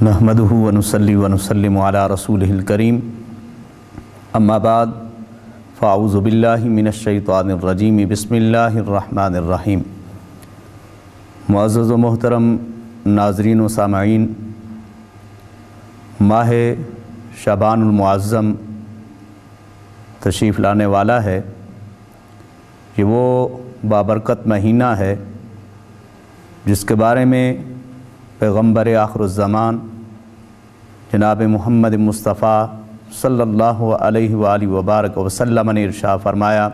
نحمدہ ونصلی ونسلم علی رسولہ الکریم اما بعد فاعوذ باللہ من الشیطان الرجیم بسم اللہ الرحمن الرحیم۔ معزز و محترم ناظرین و سامعین، ماہ شعبان المعظم تشریف لانے والا ہے۔ یہ وہ بابرکت مہینہ ہے جس کے بارے میں پیغمبر آخر الزمان جناب محمد مصطفیٰ صلی اللہ علیہ وآلہ وبارک وسلم نے ارشاد فرمایا،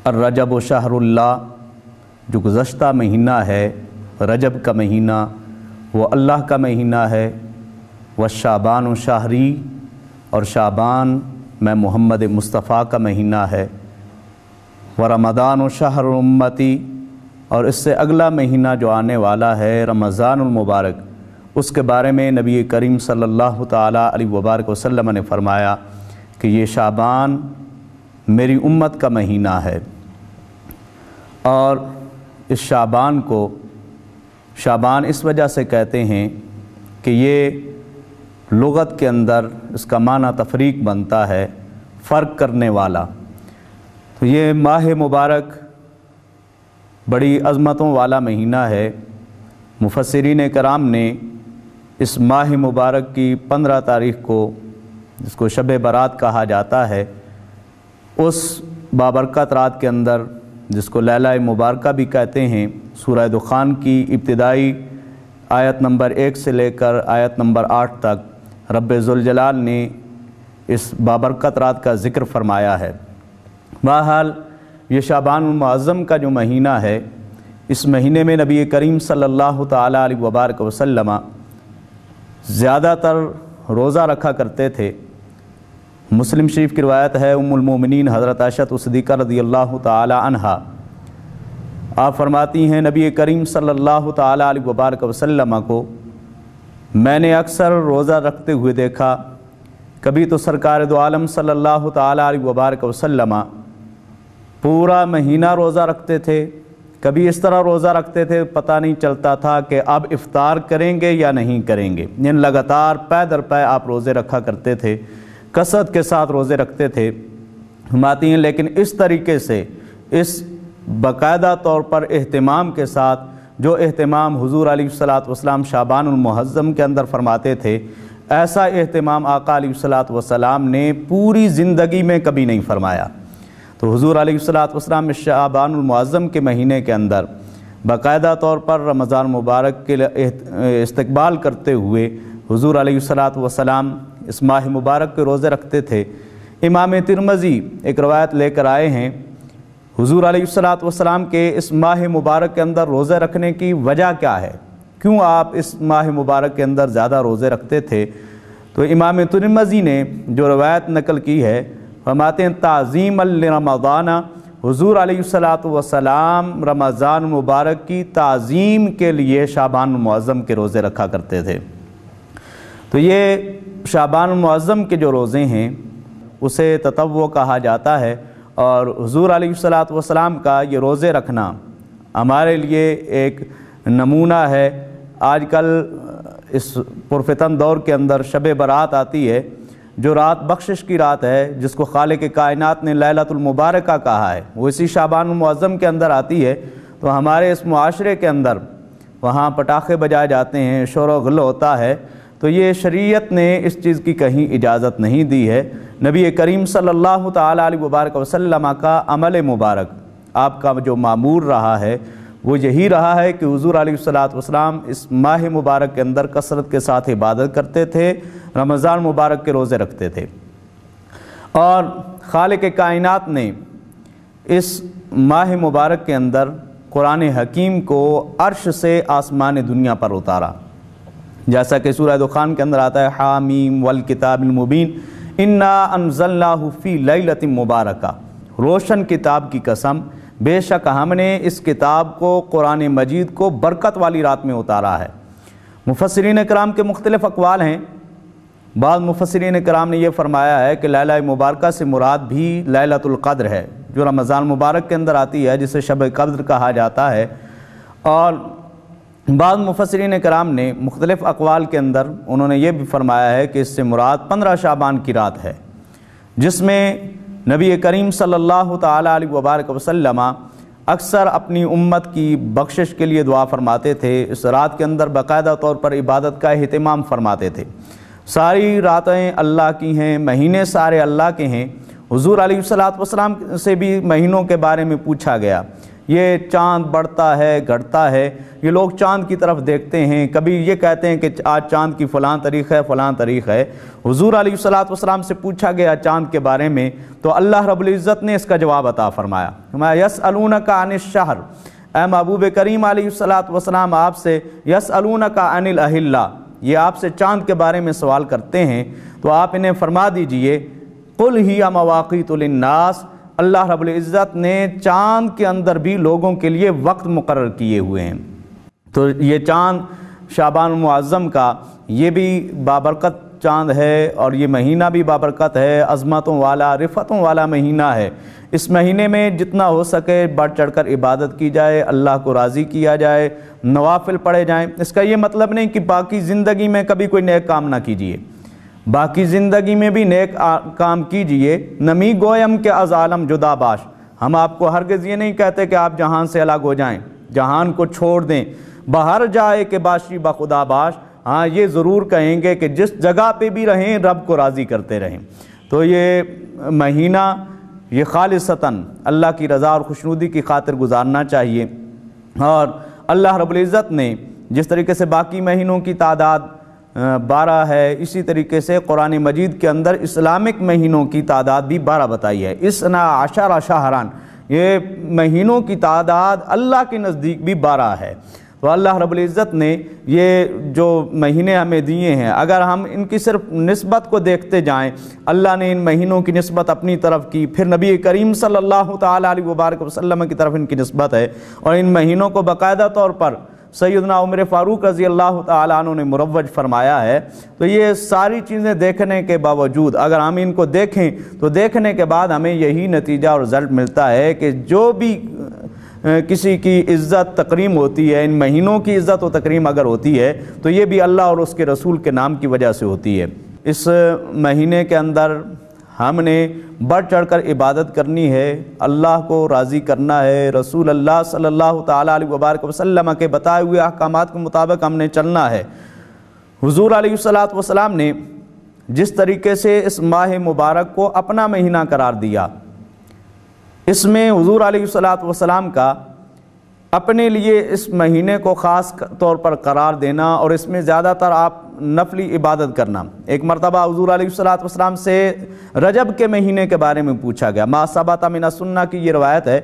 الرجب شہر اللہ، جو گزشتہ مہینہ ہے رجب کا مہینہ وہ اللہ کا مہینہ ہے، والشعبان شہری، اور شعبان میں محمد مصطفیٰ کا مہینہ ہے، ورمضان شہر امتی، اور اس سے اگلا مہینہ جو آنے والا ہے رمضان المبارک، اس کے بارے میں نبی کریم صلی اللہ تعالیٰ علیہ وبارک وسلم نے فرمایا کہ یہ شعبان میری امت کا مہینہ ہے۔ اور اس شعبان کو شعبان اس وجہ سے کہتے ہیں کہ یہ لغت کے اندر اس کا معنی تفریق بنتا ہے، فرق کرنے والا۔ تو یہ ماہ مبارک بڑی عظمتوں والا مہینہ ہے۔ مفسرین کرام نے اس ماہ مبارک کی 15 تاریخ کو، جس کو شب برات کہا جاتا ہے، اس بابرکت رات کے اندر، جس کو لیلہ مبارکہ بھی کہتے ہیں، سورہ دخان کی ابتدائی آیت نمبر 1 سے لے کر آیت نمبر 8 تک رب ذوالجلال نے اس بابرکت رات کا ذکر فرمایا ہے۔ بہرحال یہ شعبان المعظم کا جو مہینہ ہے، اس مہینے میں نبی کریم صلی اللہ تعالیٰ علیہ وبارک وسلم زیادہ تر روزہ رکھا کرتے تھے۔ مسلم شریف کی روایت ہے، ام المومنین حضرت عائشہ صدیقہ رضی اللہ تعالیٰ عنہا آپ فرماتی ہیں، نبی کریم صلی اللہ تعالیٰ علیہ وبارک وسلم کو میں نے اکثر روزہ رکھتے ہوئے دیکھا۔ کبھی تو سرکار دو عالم صلی اللہ تعالیٰ علیہ وبارک وسلم پورا مہینہ روزہ رکھتے تھے، کبھی اس طرح روزہ رکھتے تھے پتہ نہیں چلتا تھا کہ اب افطار کریں گے یا نہیں کریں گے، یعنی لگاتار پے در پے آپ روزے رکھا کرتے تھے، کثرت کے ساتھ روزے رکھتے تھے۔ فرماتی ہیں لیکن اس طریقے سے، اس باقاعدہ طور پر اہتمام کے ساتھ، جو اہتمام حضور علیہ الصلوۃ والسلام شعبان المعظم کے اندر فرماتے تھے، ایسا اہتمام آقا علیہ الصلوۃ والسلام نے پوری زندگی میں کبھی نہیں فرمایا۔ تو حضور علیہ الصلوۃ والسلام شعبان المعظم کے مہینے کے اندر باقاعدہ طور پر رمضان مبارک کے استقبال کرتے ہوئے حضور علیہ الصلوۃ والسلام اس ماہ مبارک کے روزے رکھتے تھے۔ امام ترمذی ایک روایت لے کر آئے ہیں، حضور علیہ الصلوۃ والسلام کے اس ماہ مبارک کے اندر روزے رکھنے کی وجہ کیا ہے، کیوں آپ اس ماہ مبارک کے اندر زیادہ روزے رکھتے تھے؟ تو امام ترمذی نے جو روایت نقل کی ہے، فرماتے ہیں تعظیم لرمضان، حضور علیہ الصلوۃ والسلام رمضان مبارک کی تعظیم کے لیے شعبان المعظم کے روزے رکھا کرتے تھے۔ تو یہ شعبان المعظم کے جو روزے ہیں اسے تطوع کہا جاتا ہے، اور حضور علیہ الصلوۃ والسلام کا یہ روزے رکھنا ہمارے لیے ایک نمونہ ہے۔ آج کل اس پرفتن دور کے اندر شب برات آتی ہے، جو رات بخشش کی رات ہے، جس کو خالق کائنات نے لیلۃ المبارکہ کہا ہے، وہ اسی شعبان المعظم کے اندر آتی ہے۔ تو ہمارے اس معاشرے کے اندر وہاں پٹاخے بجائے جاتے ہیں، شور و غل ہوتا ہے، تو یہ شریعت نے اس چیز کی کہیں اجازت نہیں دی ہے۔ نبی کریم صلی اللہ تعالیٰ علیہ وبارک وسلم کا عمل مبارک، آپ کا جو معمور رہا ہے وہ یہی رہا ہے کہ حضور علیہ الصلوۃ والسلام اس ماہ مبارک کے اندر کثرت کے ساتھ عبادت کرتے تھے، رمضان مبارک کے روزے رکھتے تھے۔ اور خالق کائنات نے اس ماہ مبارک کے اندر قرآن حکیم کو عرش سے آسمان دنیا پر اتارا، جیسا کہ سورہ دخان کے اندر آتا ہے، حامیم والکتاب المبین انا انزلناہ فی لیلۃ مبارکہ، روشن کتاب کی قسم، بے شک ہم نے اس کتاب کو، قرآن مجید کو برکت والی رات میں اتارا ہے۔ مفسرین کرام کے مختلف اقوال ہیں۔ بعض مفسرین کرام نے یہ فرمایا ہے کہ لیلہ مبارکہ سے مراد بھی لیلۃ القدر ہے، جو رمضان مبارک کے اندر آتی ہے، جسے شب قدر کہا جاتا ہے۔ اور بعض مفسرین کرام نے مختلف اقوال کے اندر انہوں نے یہ بھی فرمایا ہے کہ اس سے مراد 15 شعبان کی رات ہے، جس میں نبی کریم صلی اللہ تعالیٰ علیہ وبارک وسلم اکثر اپنی امت کی بخشش کے لیے دعا فرماتے تھے۔ اس رات کے اندر باقاعدہ طور پر عبادت کا اہتمام فرماتے تھے۔ ساری راتیں اللہ کی ہیں، مہینے سارے اللہ کے ہیں۔ حضور علیہ السلام سے بھی مہینوں کے بارے میں پوچھا گیا، یہ چاند بڑھتا ہے گھٹتا ہے، یہ لوگ چاند کی طرف دیکھتے ہیں، کبھی یہ کہتے ہیں کہ آج چاند کی فلاں تاریخ ہے فلاں تاریخ ہے۔ حضور علیہ السلام سے پوچھا گیا چاند کے بارے میں تو اللہ رب العزت نے اس کا جواب عطا فرمایا، یسألونک عن الشہر، اے محبوب کریم علیہ السلام آپ سے یسألونک عن الاہلہ، یہ آپ سے چاند کے بارے میں سوال کرتے ہیں تو آپ انہیں فرما دیجئے قل ہی مواقیت للناس، اللہ رب العزت نے چاند کے اندر بھی لوگوں کے لیے وقت مقرر کیے ہوئے ہیں۔ تو یہ چاند شعبان المعظم کا یہ بھی بابرکت چاند ہے اور یہ مہینہ بھی بابرکت ہے، عظمتوں والا رفتوں والا مہینہ ہے۔ اس مہینے میں جتنا ہو سکے بڑھ چڑھ کر عبادت کی جائے، اللہ کو راضی کیا جائے، نوافل پڑھے جائیں۔ اس کا یہ مطلب نہیں کہ باقی زندگی میں کبھی کوئی نیک کام نہ کیجیے، باقی زندگی میں بھی نیک کام کیجئے۔ نمی گویم کے از عالم جدا باش، ہم آپ کو ہرگز یہ نہیں کہتے کہ آپ جہان سے الگ ہو جائیں، جہان کو چھوڑ دیں، باہر جائے کہ باشی بخدا باش، ہاں یہ ضرور کہیں گے کہ جس جگہ پہ بھی رہیں رب کو راضی کرتے رہیں۔ تو یہ مہینہ یہ خالصتاً اللہ کی رضا اور خوشنودی کی خاطر گزارنا چاہیے۔ اور اللہ رب العزت نے جس طریقے سے باقی مہینوں کی تعداد 12 ہے، اسی طریقے سے قرآن مجید کے اندر اسلامک مہینوں کی تعداد بھی 12 بتائی ہے۔ 12 شہران، یہ مہینوں کی تعداد اللہ کے نزدیک بھی 12 ہے۔ تو اللہ رب العزت نے یہ جو مہینے ہمیں دیے ہیں، اگر ہم ان کی صرف نسبت کو دیکھتے جائیں، اللہ نے ان مہینوں کی نسبت اپنی طرف کی، پھر نبی کریم صلی اللہ تعالیٰ علیہ وبارک وسلم کی طرف ان کی نسبت ہے، اور ان مہینوں کو باقاعدہ طور پر سیدنا عمر فاروق رضی اللہ تعالیٰ عنہ نے مروج فرمایا ہے۔ تو یہ ساری چیزیں دیکھنے کے باوجود اگر ہم ان کو دیکھیں تو دیکھنے کے بعد ہمیں یہی نتیجہ اور رزلٹ ملتا ہے کہ جو بھی کسی کی عزت تکریم ہوتی ہے، ان مہینوں کی عزت و تکریم اگر ہوتی ہے تو یہ بھی اللہ اور اس کے رسول کے نام کی وجہ سے ہوتی ہے۔ اس مہینے کے اندر ہم نے بڑھ چڑھ کر عبادت کرنی ہے، اللہ کو راضی کرنا ہے، رسول اللہ صلی اللہ تعالیٰ علیہ وبارک وسلم کے بتائے ہوئے احکامات کے مطابق ہم نے چلنا ہے۔ حضور علیہ السلام نے جس طریقے سے اس ماہ مبارک کو اپنا مہینہ قرار دیا، اس میں حضور علیہ السلام کا اپنے لیے اس مہینے کو خاص طور پر قرار دینا اور اس میں زیادہ تر آپ نفلی عبادت کرنا۔ ایک مرتبہ حضور علیہ السلام سے رجب کے مہینے کے بارے میں پوچھا گیا، ما ثبت من السنہ کی یہ روایت ہے۔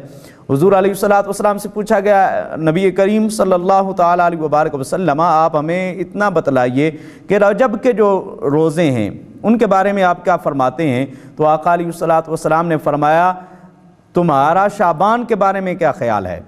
حضور علیہ السلام سے پوچھا گیا، نبی کریم صلی اللہ تعالیٰ علیہ وبارک وسلم آپ ہمیں اتنا بتلائیے کہ رجب کے جو روزے ہیں ان کے بارے میں آپ کیا فرماتے ہیں؟ تو آقا علیہ السلام نے فرمایا تمہارا شعبان کے بارے میں کیا خیال ہے؟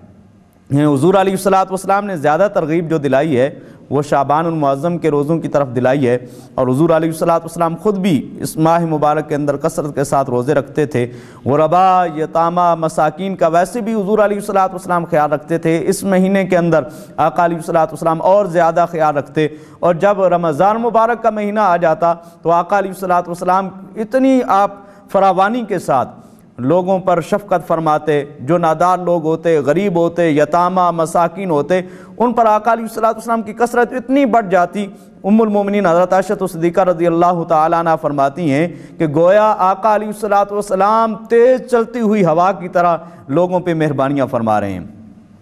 حضور علیہ السلام نے زیادہ ترغیب جو دلائی ہے وہ شعبان المعظم کے روزوں کی طرف دلائی ہے، اور حضور علیہ السلام خود بھی اس ماہ مبارک کے اندر کثرت کے ساتھ روزے رکھتے تھے۔ غربا، یتامہ، مساکین کا ویسے بھی حضور علیہ السلام خیال رکھتے تھے، اس مہینے کے اندر آقا علیہ السلام اور زیادہ خیال رکھتے، اور جب رمضان مبارک کا مہینہ آ جاتا تو آقا علیہ السلام اتنی آپ فراوانی کے ساتھ لوگوں پر شفقت فرماتے، جو نادار لوگ ہوتے، غریب ہوتے، یتامہ، مساکین ہوتے، ان پر آقا علیہ السلام کی کثرت اتنی بڑھ جاتی۔ ام المومنین حضرت عائشہ صدیقہ رضی اللہ تعالیٰ عنہ فرماتی ہیں کہ گویا آقا علیہ السلام تیز چلتی ہوئی ہوا کی طرح لوگوں پہ مہربانیاں فرما رہے ہیں۔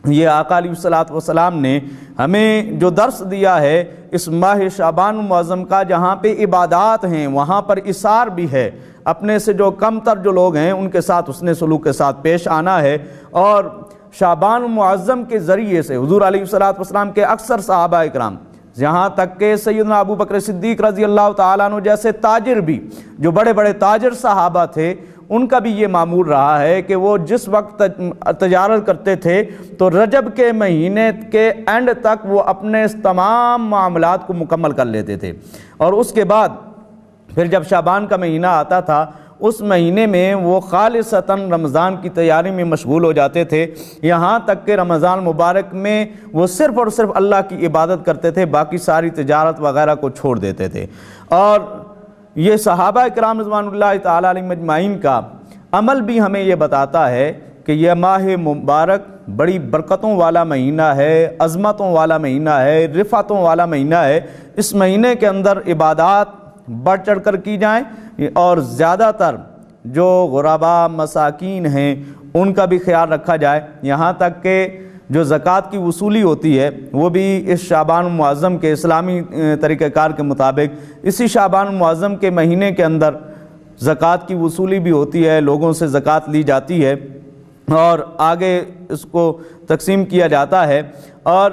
یہ آقا علیہ السلام نے ہمیں جو درس دیا ہے اس ماہ شعبان المعظم کا، جہاں پہ عبادات ہیں وہاں پر اثار بھی ہے، اپنے سے جو کم تر جو لوگ ہیں ان کے ساتھ حسن سلوک کے ساتھ پیش آنا ہے۔ اور شعبان المعظم کے ذریعے سے حضور علیہ السلام کے اکثر صحابہ اکرام، یہاں تک کہ سیدنا ابو بکر صدیق رضی اللہ تعالیٰ عنہ جیسے تاجر بھی، جو بڑے بڑے تاجر صحابہ تھے، ان کا بھی یہ معمول رہا ہے کہ وہ جس وقت تجارت کرتے تھے تو رجب کے مہینے کے اینڈ تک وہ اپنے تمام معاملات کو مکمل کر لیتے تھے، اور اس کے بعد پھر جب شعبان کا مہینہ آتا تھا اس مہینے میں وہ خالصتاً رمضان کی تیاری میں مشغول ہو جاتے تھے، یہاں تک کہ رمضان مبارک میں وہ صرف اور صرف اللہ کی عبادت کرتے تھے، باقی ساری تجارت وغیرہ کو چھوڑ دیتے تھے۔ اور یہ صحابہ کرام رضوان اللہ تعالیٰ علیہم اجمعین کا عمل بھی ہمیں یہ بتاتا ہے کہ یہ ماہ مبارک بڑی برکتوں والا مہینہ ہے، عظمتوں والا مہینہ ہے، رفعتوں والا مہینہ ہے۔ اس مہینے کے اندر عبادات بڑھ چڑھ کر کی جائیں اور زیادہ تر جو غرباء مساکین ہیں ان کا بھی خیال رکھا جائے، یہاں تک کہ جو زکوٰۃ کی وصولی ہوتی ہے وہ بھی اس شعبان المعظم کے اسلامی طریقہ کار کے مطابق اسی شعبان المعظم کے مہینے کے اندر زکوٰۃ کی وصولی بھی ہوتی ہے، لوگوں سے زکوٰۃ لی جاتی ہے اور آگے اس کو تقسیم کیا جاتا ہے۔ اور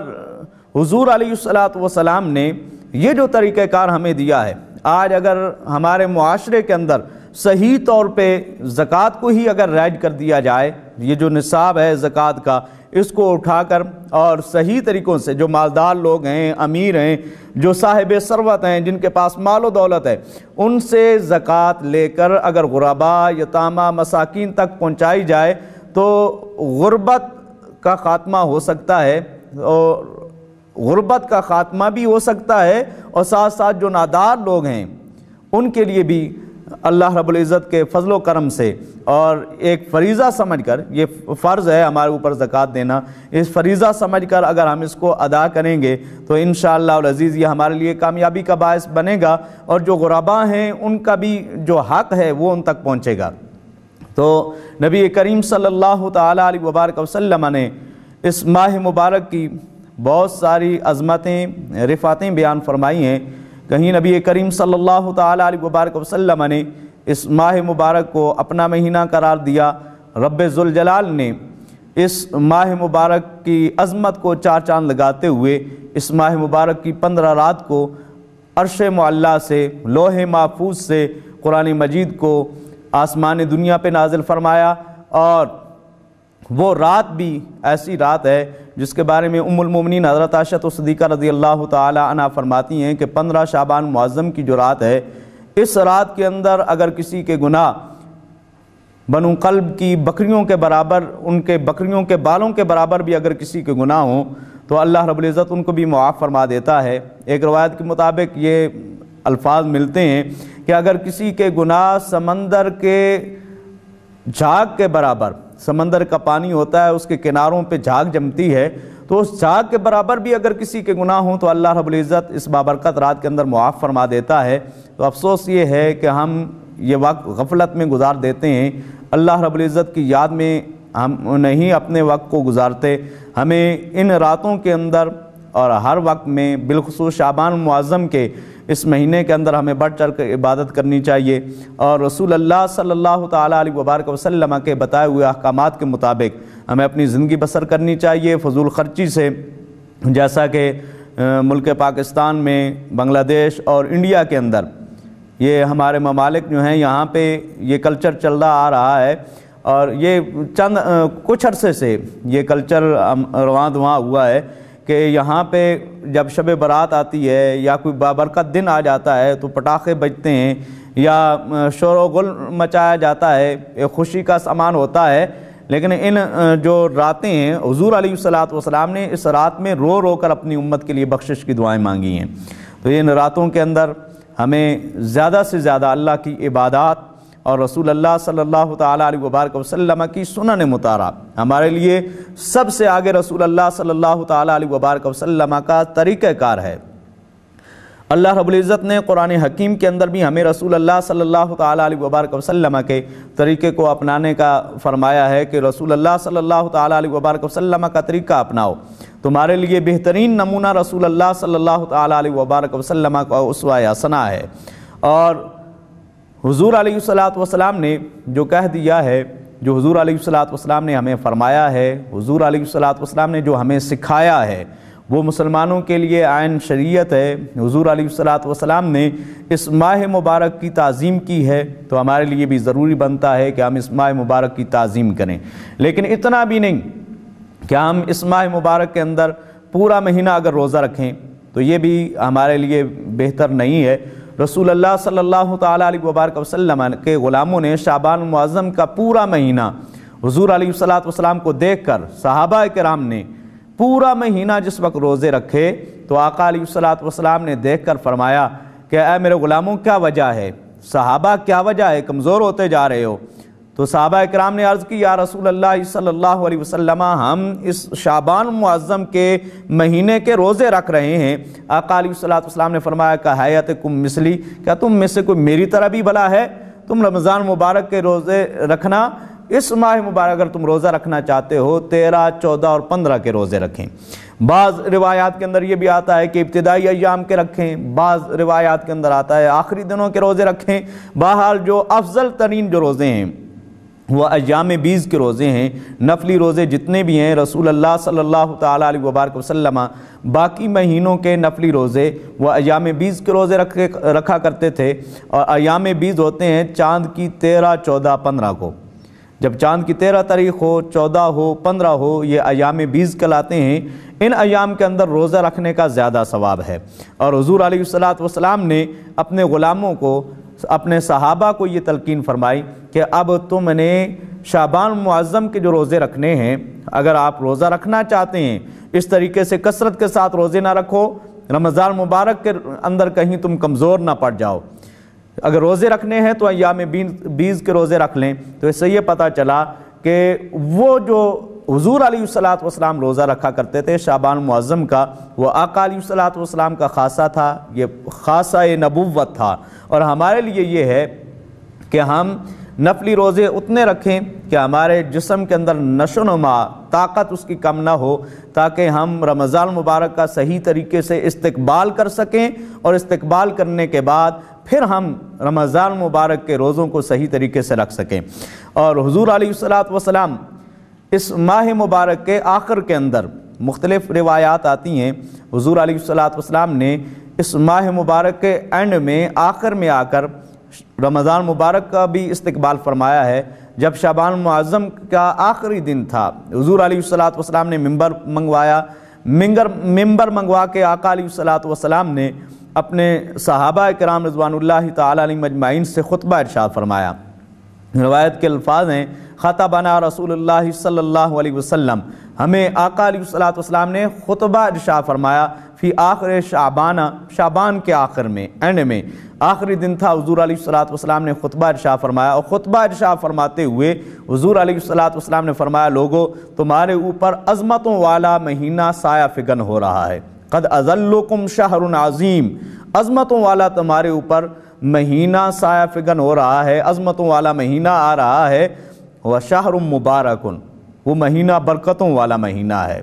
حضور علیہ الصلوۃ والسلام نے یہ جو طریقہ کار ہمیں دیا ہے، آج اگر ہمارے معاشرے کے اندر صحیح طور پہ زکوٰۃ کو ہی اگر رائج کر دیا جائے، یہ جو نصاب ہے زکوٰۃ کا اس کو اٹھا کر اور صحیح طریقوں سے جو مالدار لوگ ہیں، امیر ہیں، جو صاحب ثروت ہیں، جن کے پاس مال و دولت ہے، ان سے زکوٰۃ لے کر اگر غرباء، یتامہ، مساکین تک پہنچائی جائے تو غربت کا خاتمہ ہو سکتا ہے، اور غربت کا خاتمہ بھی ہو سکتا ہے، اور ساتھ ساتھ جو نادار لوگ ہیں ان کے لیے بھی اللہ رب العزت کے فضل و کرم سے اور ایک فریضہ سمجھ کر، یہ فرض ہے ہمارے اوپر زکوٰۃ دینا، اس فریضہ سمجھ کر اگر ہم اس کو ادا کریں گے تو انشاءاللہ العزیز یہ ہمارے لیے کامیابی کا باعث بنے گا، اور جو غرباء ہیں ان کا بھی جو حق ہے وہ ان تک پہنچے گا۔ تو نبی کریم صلی اللہ تعالیٰ علیہ وبارک وسلم نے اس ماہ مبارک کی بہت ساری عظمتیں، رفعتیں بیان فرمائی ہیں۔ کہیں نبی کریم صلی اللہ تعالیٰ علیہ وبارک وسلم نے اس ماہ مبارک کو اپنا مہینہ قرار دیا۔ رب ذوالجلال نے اس ماہ مبارک کی عظمت کو چار چاند لگاتے ہوئے اس ماہ مبارک کی 15 رات کو عرش معلیٰ سے، لوح محفوظ سے قرآن مجید کو آسمان دنیا پہ نازل فرمایا، اور وہ رات بھی ایسی رات ہے جس کے بارے میں ام المومنین حضرت عائشہ صدیقہ رضی اللہ تعالی عنہا فرماتی ہیں کہ 15 شعبان معظم کی جو رات ہے، اس رات کے اندر اگر کسی کے گناہ بنو قلب کی بکریوں کے برابر، ان کے بکریوں کے بالوں کے برابر بھی اگر کسی کے گناہ ہوں تو اللہ رب العزت ان کو بھی معاف فرما دیتا ہے۔ ایک روایت کے مطابق یہ الفاظ ملتے ہیں کہ اگر کسی کے گناہ سمندر کے جھاگ کے برابر، سمندر کا پانی ہوتا ہے اس کے کناروں پہ جھاگ جمتی ہے، تو اس جھاگ کے برابر بھی اگر کسی کے گناہ ہوں تو اللہ رب العزت اس بابرکت رات کے اندر معاف فرما دیتا ہے۔ تو افسوس یہ ہے کہ ہم یہ وقت غفلت میں گزار دیتے ہیں، اللہ رب العزت کی یاد میں ہم نہیں اپنے وقت کو گزارتے۔ ہمیں ان راتوں کے اندر اور ہر وقت میں، بالخصوص شعبان معظم کے اس مہینے کے اندر ہمیں بڑھ چڑھ کر عبادت کرنی چاہیے، اور رسول اللہ صلی اللہ تعالیٰ علیہ وبارک وسلم کے بتائے ہوئے احکامات کے مطابق ہمیں اپنی زندگی بسر کرنی چاہیے، فضول خرچی سے، جیسا کہ ملک پاکستان میں، بنگلہ دیش اور انڈیا کے اندر یہ ہمارے ممالک جو ہیں یہاں پہ یہ کلچر چلتا آ رہا ہے، اور یہ چند کچھ عرصے سے یہ کلچر رواں دواں ہوا ہے کہ یہاں پہ جب شب برات آتی ہے یا کوئی بابرکت دن آ جاتا ہے تو پٹاخے بجتے ہیں یا شور و غل مچایا جاتا ہے، ایک خوشی کا سامان ہوتا ہے، لیکن ان جو راتیں ہیں حضور علیہ الصلوۃ والسلام نے اس رات میں رو رو کر اپنی امت کے لیے بخشش کی دعائیں مانگی ہیں۔ تو ان راتوں کے اندر ہمیں زیادہ سے زیادہ اللہ کی عبادات اور رسول اللہ صلی اللہ تعالیٰ علیہ وبارک وسلم کی سنن مطالعہ، ہمارے لیے سب سے آگے رسول اللہ صلی اللہ تعالیٰ علیہ وبارک وسلم کا طریقہ کار ہے۔ اللہ رب العزت نے قرآن حکیم کے اندر بھی ہمیں رسول اللہ صلی اللہ تعالیٰ علیہ وبارک وسلم کے طریقے کو اپنانے کا فرمایا ہے کہ رسول اللہ صلی اللہ تعالیٰ علیہ وبارک وسلم کا طریقہ اپناؤ، تمہارے لیے بہترین نمونہ رسول اللہ صلی اللہ تعالیٰ علیہ وبارک وسلم کا اسوہ حسنہ ہے۔ اور حضور علیہ الصلوۃ والسلام نے جو کہہ دیا ہے، جو حضور علیہ الصلوۃ والسلام نے ہمیں فرمایا ہے، حضور علیہ الصلوۃ والسلام نے جو ہمیں سکھایا ہے، وہ مسلمانوں کے لیے عین شریعت ہے۔ حضور علیہ الصلوۃ والسلام نے اس ماہ مبارک کی تعظیم کی ہے، تو ہمارے لیے بھی ضروری بنتا ہے کہ ہم اس ماہ مبارک کی تعظیم کریں، لیکن اتنا بھی نہیں کہ ہم اس ماہ مبارک کے اندر پورا مہینہ اگر روزہ رکھیں تو یہ بھی ہمارے لیے بہتر نہیں ہے۔ رسول اللہ صلی اللہ تعالیٰ علیہ وبارک وسلم کے غلاموں نے شعبان المعظم کا پورا مہینہ حضور علیہ السلام کو دیکھ کر صحابہ کرام نے پورا مہینہ جس وقت روزے رکھے تو آقا علیہ السلام نے دیکھ کر فرمایا کہ اے میرے غلاموں کیا وجہ ہے؟ صحابہ کیا وجہ ہے؟ کمزور ہوتے جا رہے ہو؟ تو صحابہ کرام نے عرض کی یا رسول اللہ صلی اللہ علیہ وسلم ہم اس شعبان معظم کے مہینے کے روزے رکھ رہے ہیں۔ آقا علیہ السلام نے فرمایا کہ حیاتکم مثلی، کیا تم میں سے کوئی میری طرح بھی بھلا ہے؟ تم رمضان مبارک کے روزے رکھنا، اس ماہ مبارک اگر تم روزہ رکھنا چاہتے ہو 13، 14 اور 15 کے روزے رکھیں۔ بعض روایات کے اندر یہ بھی آتا ہے کہ ابتدائی ایام کے رکھیں، بعض روایات کے اندر آتا ہے آخری دنوں کے روزے رکھیں۔ بہرحال جو افضل ترین جو روزے ہیں وہ ایام بیز کے روزے ہیں۔ نفلی روزے جتنے بھی ہیں رسول اللہ صلی اللہ تعالیٰ علیہ وبارک وسلم باقی مہینوں کے نفلی روزے وہ ایام بیز کے روزے رکھا کرتے تھے، اور ایام بیز ہوتے ہیں چاند کی 13، 14، 15 کو۔ جب چاند کی 13 تاریخ ہو، 14 ہو، 15 ہو، یہ ایام بیز کہلاتے ہیں۔ ان ایام کے اندر روزہ رکھنے کا زیادہ ثواب ہے، اور حضور علیہ السلام نے اپنے غلاموں کو، اپنے صحابہ کو یہ تلقین فرمائی کہ اب تم نے شعبان معظم کے جو روزے رکھنے ہیں، اگر آپ روزہ رکھنا چاہتے ہیں اس طریقے سے کثرت کے ساتھ روزے نہ رکھو، رمضان مبارک کے اندر کہیں تم کمزور نہ پڑ جاؤ۔ اگر روزے رکھنے ہیں تو ایام بیز کے روزے رکھ لیں۔ تو اس سے یہ پتہ چلا کہ وہ جو حضور علیہ السلام روزہ رکھا کرتے تھے شعبان معظم کا، وہ آقا علیہ السلام کا خاصہ تھا، یہ خاصہ نبوت تھا۔ اور ہمارے لیے یہ ہے کہ ہم نفلی روزے اتنے رکھیں کہ ہمارے جسم کے اندر نشو و نما، طاقت اس کی کم نہ ہو، تاکہ ہم رمضان مبارک کا صحیح طریقے سے استقبال کر سکیں، اور استقبال کرنے کے بعد پھر ہم رمضان مبارک کے روزوں کو صحیح طریقے سے رکھ سکیں۔ اور حضور علیہ السلام اس ماہ مبارک کے آخر کے اندر مختلف روایات آتی ہیں، حضور علیہ السلام نے اس ماہ مبارک کے اینڈ میں، آخر میں آ کر رمضان مبارک کا بھی استقبال فرمایا ہے۔ جب شعبان معظم کا آخری دن تھا، حضور علیہ السلام نے ممبر منگوا کے آقا علیہ السلام نے اپنے صحابہ کرام رضوان اللہ تعالی علیہم اجمعین سے خطبہ ارشاد فرمایا۔ روایت کے الفاظ ہیں خطبنا رسول اللہ صلی اللہ علیہ وسلم، ہمیں آقا علیہ السلام نے خطبہ ارشاد فرمایا فی آخر شعبان کے آخر میں، اینڈ میں، آخری دن تھا، حضور علیہ السلام نے خطبہ ارشاد فرمایا۔ اور خطبہ ارشاد فرماتے ہوئے حضور علیہ السلام نے فرمایا لوگو تمہارے اوپر عظمتوں والا مہینہ سایہ فگن ہو رہا ہے، قد اظلکم شہر عظیم، عظمتوں والا تمہارے اوپر مہینہ سایہ فگن ہو رہا ہے، عظمتوں والا مہینہ آ رہا ہے، وشہر مبارکن، وہ مہینہ برکتوں والا مہینہ ہے۔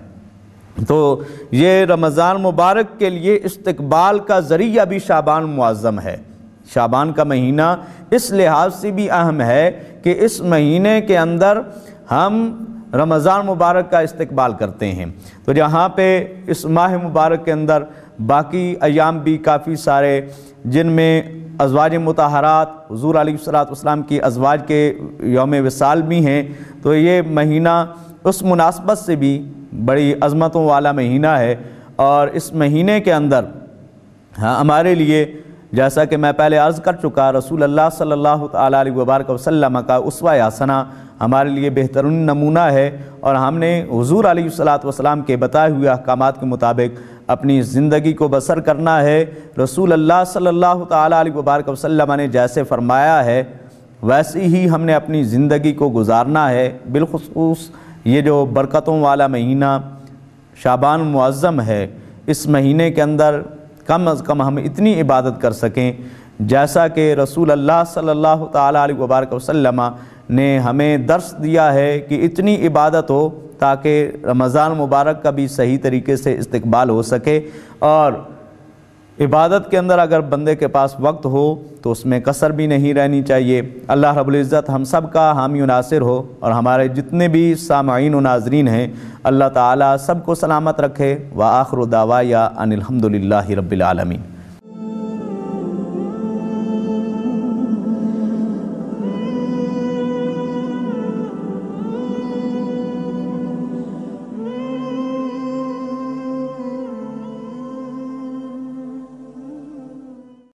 تو یہ رمضان مبارک کے لیے استقبال کا ذریعہ بھی شعبان معظم ہے۔ شعبان کا مہینہ اس لحاظ سے بھی اہم ہے کہ اس مہینے کے اندر ہم رمضان مبارک کا استقبال کرتے ہیں۔ تو جہاں پہ اس ماہ مبارک کے اندر باقی ایام بھی کافی سارے، جن میں ازواج مطہرات حضور علیہ السلام کی ازواج کے یوم وصال بھی ہیں، تو یہ مہینہ اس مناسبت سے بھی بڑی عظمتوں والا مہینہ ہے۔ اور اس مہینے کے اندر ہمارے لیے، جیسا کہ میں پہلے عرض کر چکا، رسول اللہ صلی اللہ تعالیٰ علیہ وبارک وسلم کا اسوہ حسنہ ہمارے لیے بہترین نمونہ ہے، اور ہم نے حضور علیہ السلام کے بتائے ہوئے احکامات کے مطابق اپنی زندگی کو بسر کرنا ہے۔ رسول اللہ صلی اللہ تعالیٰ علیہ وبارک وسلم نے جیسے فرمایا ہے ویسے ہی ہم نے اپنی زندگی کو گزارنا ہے۔ بالخصوص یہ جو برکتوں والا مہینہ شعبان معظم ہے، اس مہینے کے اندر کم از کم ہم اتنی عبادت کر سکیں جیسا کہ رسول اللہ صلی اللہ تعالیٰ علیہ وبارک وسلم نے ہمیں درس دیا ہے کہ اتنی عبادت ہو تاکہ رمضان مبارک کا بھی صحیح طریقے سے استقبال ہو سکے۔ اور عبادت کے اندر اگر بندے کے پاس وقت ہو تو اس میں کسر بھی نہیں رہنی چاہیے۔ اللہ رب العزت ہم سب کا حامی و ناصر ہو، اور ہمارے جتنے بھی سامعین و ناظرین ہیں اللہ تعالیٰ سب کو سلامت رکھے۔ وآخر دعوایا ان الحمد للہ رب العالمین۔